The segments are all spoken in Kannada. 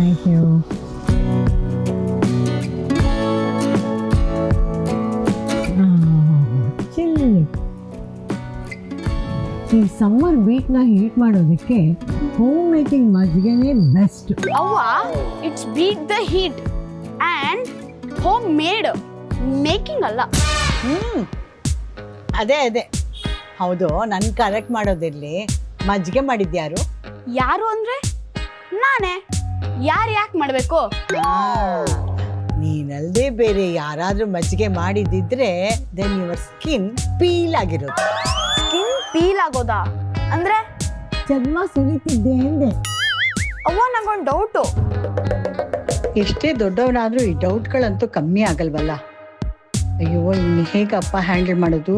Thank you. ಈ ಸಮ್ಮರ್ ವೀಕ್ನ ಹೀಟ್ ಮಾಡೋದಕ್ಕೆ ಹೋಮ್ ಮೇಕಿಂಗ್ ಮಜ್ಜಿಗೆನೇ ಬೆಸ್ಟ್. ಅವ್ವ, it's beat the heat and home made making ಅಲ್ಲ. ಅದೇ ಹೌದು, ನನ್ನ ಕರೆಕ್ಟ್ ಮಾಡೋದಿರ್ಲಿ. ಮಜ್ಜಿಗೆ ಮಾಡಿದ್ಯಾರು? ಯಾರು ಅಂದ್ರೆ ನಾನೇ. ಯಾರು ಯಾಕೆ ಮಾಡಬೇಕು? ನೀನಲ್ದೇ ಬೇರೆ ಯಾರಾದ್ರೂ ಮಜ್ಜಿಗೆ ಮಾಡಿದಿದ್ರೆ ದೆನ್ ಯುವರ್ ಸ್ಕಿನ್ ಪೀಲ್ ಆಗಿರೋದು. ಸ್ಕಿನ್ ಪೀಲ್ ಆಗೋದಾ ಅಂದ್ರೆ? ಚರ್ಮ ಸುಲಿತಿದ್ದೆ ಎಂದೆ. ಅವ್ವ, ನಂಗೊಂದು ಡೌಟು. ಎಷ್ಟೇ ದೊಡ್ಡವನಾದ್ರೂ ಈ ಡೌಟ್ಗಳಂತೂ ಕಮ್ಮಿ ಆಗಲ್ವಲ್ಲ. ಅಯ್ಯೋ, ಇನ್ನು ಹೇಗಪ್ಪ ಹ್ಯಾಂಡಲ್ ಮಾಡೋದು?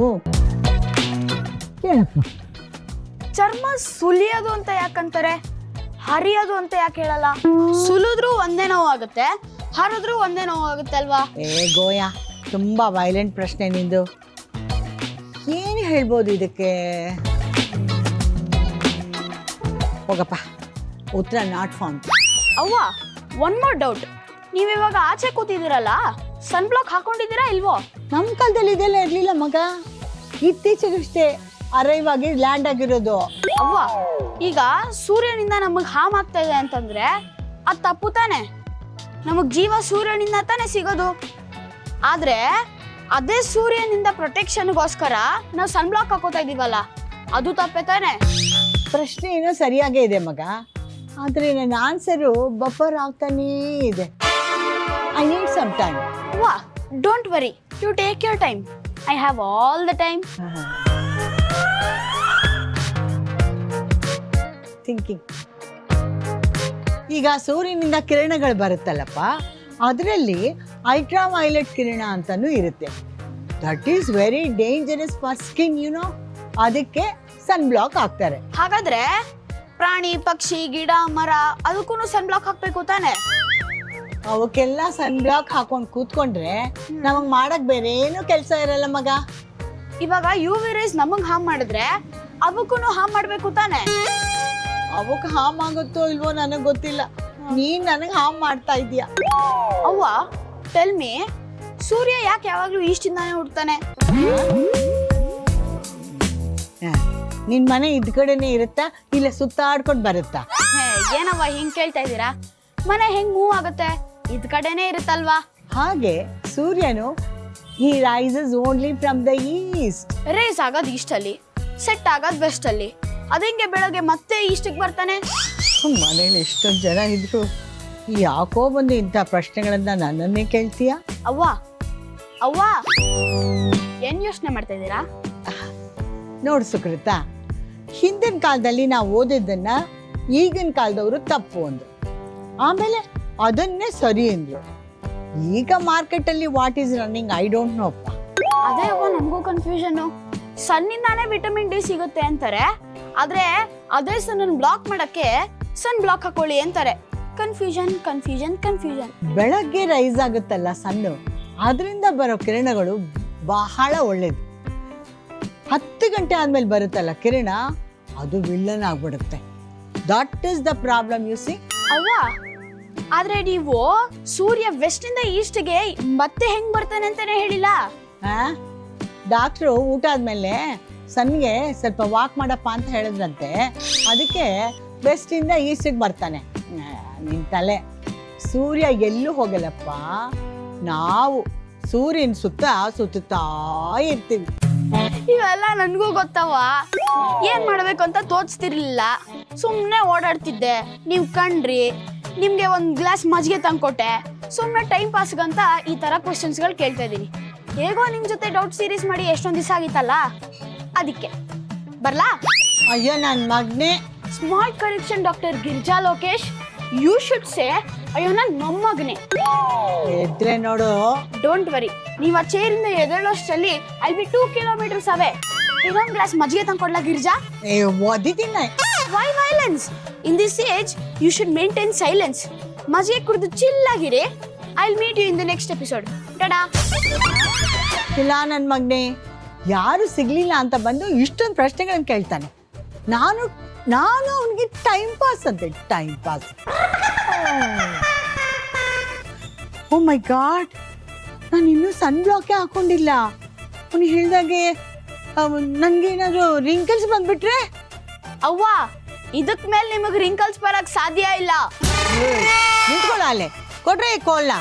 ಕೇಳಪ್ಪ. ಚರ್ಮ ಸುಲಿಯೋದು ಅಂತ ಯಾಕಂತಾರೆ, ಹರಿಯೋದು ಅಂತ ಯಾಕೆ ಹೇಳಲ್ಲ? ಸುಲಿದ್ರು ಒಂದೇ ನೋವು ಆಗುತ್ತೆ, ಹರಿದ್ರು ಒಂದೇ ನೋವು ಆಗುತ್ತೆ ಅಲ್ವಾ? ಗೋಯ, ತುಂಬಾ ವೈಲೆಂಟ್ ಪ್ರಶ್ನೆ ನಿಂದು. ಏನು ಹೇಳ್ಬೋದು ಇದಕ್ಕೆ? ಹೋಗಪ್ಪ, ಉತ್ತರ ನಾಟ್ ಫೌಂಡ್. ಅವ್ವ, ಒನ್ ಮೋರ್ ಡೌಟ್. ನೀವಿವಾಗ ಆಚೆ ಕೂತಿದ್ದೀರಲ್ಲ, ಸನ್ ಬ್ಲಾಕ್ ಹಾಕೊಂಡಿದ್ದೀರಾ ಇಲ್ವೋ? ನಮ್ಮ ಕಾಲದಲ್ಲಿ ಇದೆಲ್ಲ ಇರ್ಲಿಲ್ಲ ಮಗ. ಇತ್ತೀಚೆಗಷ್ಟೇ ಅರೈವ್ ಆಗಿ ಲ್ಯಾಂಡ್ ಆಗಿರೋದು. ಅವ್ವ, ಈಗ ಸೂರ್ಯನಿಂದ ನಮಗ್ ಹಾಮ್ ಆಗ್ತಾ ಇದೆ ಅಂತಂದ್ರೆ ಅದ್ ತಪ್ಪು ತಾನೆ? ನಮಗ್ ಜೀವ ಸೂರ್ಯನಿಂದ ತಾನೆ ಸಿಗೋದು. ಆದ್ರೆ ಅದೇ ಸೂರ್ಯನಿಂದ ಪ್ರೊಟೆಕ್ಷನ್ಗೋಸ್ಕರ ನಾವು ಸನ್ ಬ್ಲಾಕ್ ಹಾಕೋತಾ ಇದೀವಲ್ಲ, ಅದು ತಪ್ಪೆ ತಾನೆ? ಪ್ರಶ್ನೆ ಏನೋ ಸರಿಯಾಗೇ ಇದೆ ಮಗ, ಆದ್ರೆ ನನ್ನ ಆನ್ಸರು ಬಫರ್ ಆಗ್ತಾನೇ ಇದೆ. I need some time. ಅವ್ವ, don't worry, you take your time. I have all the time. Thinking. ಈಗ ಸೂರ್ಯನಿಂದ ಕಿರಣಗಳು ಬರುತ್ತಲ್ಲಪ್ಪ, ಅದರಲ್ಲಿ ಅಲ್ಟ್ರಾ ವೈಲೆಟ್ ಕಿರಣ ಅಂತಾನೂ ಇರುತ್ತೆ. That is very dangerous for skin, you know. ಅದಕ್ಕೆ ಸನ್ ಬ್ಲಾಕ್ ಹಾಕ್ತಾರೆ. ಹಾಗಾದ್ರೆ ಪ್ರಾಣಿ ಪಕ್ಷಿ ಗಿಡ ಮರ ಅದಕ್ಕೂ ಸನ್ ಬ್ಲಾಕ್ ಹಾಕ್ಬೇಕು ತಾನೆ? ಅವಕ್ಕೆಲ್ಲ ಸನ್ ಬ್ಲಾಕ್ ಹಾಕೊಂಡು ಕೂತ್ಕೊಂಡ್ರೆ ನಮಗ್ ಮಾಡಕ್ ಬೇರೆ ಏನು ಕೆಲಸ ಇರಲ್ಲ ಮಗ. ಇವಾಗ ಯು ವಿ ರೇಸ್ ನಮಗ್ ಹಾಮ್ ಮಾಡಿದ್ರೆ ಅವಕ್ಕೂ ಹಾಮ್ ಮಾಡ್ಬೇಕು ತಾನೆ? ಅವಕ್ ಹಾಮ್ ಆಗುತ್ತೋ ಇಲ್ವೋ ನನಗ್ ಗೊತ್ತಿಲ್ಲ. ನೀನ್ ನನಗ್ ಹಾಮ್ ಮಾಡ್ತಾ ಇದೀಯ. ಅವ್ವ, ಟೆಲ್ ಮಿ, ಸೂರ್ಯ ಯಾಕೆ ಯಾವಾಗ್ಲೂ ಈಸ್ಟಿಂದಾನೆ ಹುಡ್ತಾನೆ? ನಿನ್ ಮನೆ ಇದ್ ಕಡೆನೆ ಇರುತ್ತಾ ಇಲ್ಲ ಸುತ್ತಾಡ್ಕೊಂಡ್ ಬರುತ್ತಾ? ಏನವ್ವ ಹಿಂಗ್ ಕೇಳ್ತಾ ಇದ್ದೀರಾ? ಮನೆ ಹೆಂಗ್ ಮೂವ್ ಆಗುತ್ತೆ? ಇದ್ ಕಡೆನೆ ಇರುತ್ತಲ್ವಾ? ಹಾಗೆ ಸೂರ್ಯನು he rises only from the east. Rise ಆಗೋದ್ ಈಸ್ಟ್ ಅಲ್ಲಿ, ಸೆಟ್ ಆಗೋದ್ ವೆಸ್ಟ್ ಅಲ್ಲಿ. ಅದಂಗೆ ಬೆಳಗ್ಗೆ ಮತ್ತೆ ಈಸ್ಟಿಗೆ ಬರ್ತಾನೆ. ಮನೇಲಿ ಎಷ್ಟೊಂದು ಜನ ಇದ್ರು, ಯಾಕೋ ಬಂದು ಇಂಥ ಪ್ರಶ್ನೆಗಳನ್ನ ನನ್ನನ್ನೇ ಕೇಳ್ತೀಯ? ಅವ್ವ, ಅವ್ವ, ಏನ್ ಯೋಚನೆ ಮಾಡ್ತಾ ಇದ್ದೀರಾ? ನೋಡು ಸುಕೃತ, ಹಿಂದಿನ ಕಾಲದಲ್ಲಿ ನಾವು ಓದಿದ್ದನ್ನ ಈಗಿನ ಕಾಲದವರು ತಪ್ಪು ಅಂದ್ರು, ಆಮೇಲೆ ಅದನ್ನೇ ಸರಿ ಅಂದ್ರು. ಈಗ ಮಾರ್ಕೆಟ್ ಅಲ್ಲಿ what is running I don't know ಅಪ್ಪ. ಅದೇ ಅವ್ವ, ನಮಗೂ ಕನ್ಫ್ಯೂಷನ್. ಸನ್ನಿಂದಾನೇ ವಿಟಮಿನ್ ಡಿ ಸಿಗುತ್ತೆ ಅಂತಾರೆ, ಆದ್ರೆ ಅದೇ ಸನ್ ಬ್ಲಾಕ್ ಮಾಡಕ್ಕೆ ಸನ್ ಬ್ಲಾಕ್ ಹಾಕೊಳ್ಳಿ ಅಂತಾರೆ. Confusion confusion confusion. ಬೆಳಗ್ಗೆ ರೈಸ್ ಆಗುತ್ತಲ್ಲ ಸನ್ನು, ಅದರಿಂದ ಬರೋ ಕಿರಣಗಳು ಬಹಳ ಒಳ್ಳೇದು. 10 ಗಂಟೆ ಆದ್ಮೇಲೆ ಬರುತ್ತಲ್ಲ ಕಿರಣ, ಅದು ವಿಲ್ಲನ್ ಆಗ್ಬಿಡುತ್ತೆ. That is the problem, U C. ಅವ್ವ, ಆದ್ರೆ ನೀವು ಸೂರ್ಯ ವೆಸ್ಟ್ ಇಂದ ಈಸ್ಟ್ಗೆ ಮತ್ತೆ ಹೆಂಗ್ ಬರ್ತಾನೆ ಅಂತಾನೆ ಹೇಳಿಲ್ಲ. ಡಾಕ್ಟ್ರು ಊಟ ಆದ್ಮೇಲೆ ಸನ್ಗೆ ಸ್ವಲ್ಪ ವಾಕ್ ಮಾಡಪ್ಪ ಅಂತ ಹೇಳಿದ್ರಂತೆ, ಅದಕ್ಕೆ ವೆಸ್ಟ್ ಇಂದ ಈಸ್ಟಿಗೆ ಬರ್ತಾನೆ. ನಿನ್ ತಲೆ, ಸೂರ್ಯ ಎಲ್ಲೂ ಹೋಗಲ್ಲಪ್ಪ, ನಾವು ಸೂರ್ಯನ ಸುತ್ತುತ್ತಾ ಇರ್ತೀವಿ. ಇವೆಲ್ಲ ನನ್ಗೂ ಗೊತ್ತವ. ಏನ್ ಮಾಡ್ಬೇಕು ಅಂತ ತೋಚ್ತಿರ್ಲಿಲ್ಲ, ಸುಮ್ನೆ ಓಡಾಡ್ತಿದ್ದೆ. ನೀವ್ ಕಂಡ್ರಿ, ನಿಮ್ಗೆ ಒಂದ್ ಗ್ಲಾಸ್ ಮಜ್ಜಿಗೆ ತಂದ್ಕೊಟ್ಟೆ, ಸುಮ್ನೆ ಟೈಮ್ ಪಾಸ್ಗಂತ ಈ ತರ ಕ್ವಶನ್ಸ್ ಗಳು ಕೇಳ್ತಾ ಇದೀನಿ. ಹೇಗೋ ನಿಮ್ ಜೊತೆ ಡೌಟ್ ಸೀರೀಸ್ ಮಾಡಿ ಎಷ್ಟೊಂದ್ ದಿವಸ ಆಗಿತ್ತಲ್ಲ, ಅದಕ್ಕೆ ಬರ್ಲಾ? ಅಯ್ಯೋ ನನ್ ಮಗ್ನೆ. Small correction doctor Girija Lokesh, you should say ಅಯ್ಯೋ ನನ್ ಮೊಮ್ಮಗನೆ. ಎದ್ರೆ ನೋಡು. ಡೋಂಟ್ ವರಿ, ನೀವ್ ಆ ಚೇರಿಂದ ಎದ್ದೇಳೋಷ್ಟರಲ್ಲಿ ಐ ಬಿ 2 ಕಿಲೋಮೀಟರ್ಸ್ ಅವೇ. ಇನ್ನೊಂದ್ ಗ್ಲಾಸ್ ಮಜ್ಜಿಗೆ ತಂದ್ಕೊಡ್ಲಾ ಗಿರಿಜಾ? ಓದಿದ್ದೀನಿ. Why violence? In this age, you should maintain silence. ಮಜ್ಜಿಗೆ ಕುಡಿದು ಚಿಲ್ ಆಗಿರಿ. I'll meet you in the next episode. TADA. ಇಲ್ಲ ನನ್ ಮಗ್ನೆ, ಯಾರು ಸಿಗ್ಲಿಲ್ಲ ಅಂತ ಬಂದು ಇಷ್ಟೊಂದು ಪ್ರಶ್ನೆಗಳನ್ನ ಕೇಳ್ತಾನೆ. ನಾನು ಅವನಿಗೆ ಟೈಮ್ ಪಾಸ್ ಅಂತೆ, ಟೈಮ್ ಪಾಸ್. ಓ ಮೈ ಗಾಡ್, ನಾನು ಇನ್ನೂ ಸನ್ ಬ್ಲಾಕೇ ಹಾಕೊಂಡಿಲ್ಲ. ಅವನು ಹೇಳ್ದಾಗೆ ನನಗೇನಾದ್ರು ರಿಂಕಲ್ಸ್ ಬಂದ್ಬಿಟ್ರೆ? ಅವ್ವ, ಇದಕ್ ಮೇಲೆ ನಿಮಗ್ ರಿಂಕಲ್ಸ್ ಬರಕ್ ಸಾಧ್ಯ ಇಲ್ಲ. ನಿಂತ್ಕೊಳ್ಳ ಅಲ್ಲೇ, ಕೊಟ್ರೆ ಈ ಕೋಲ್ನ.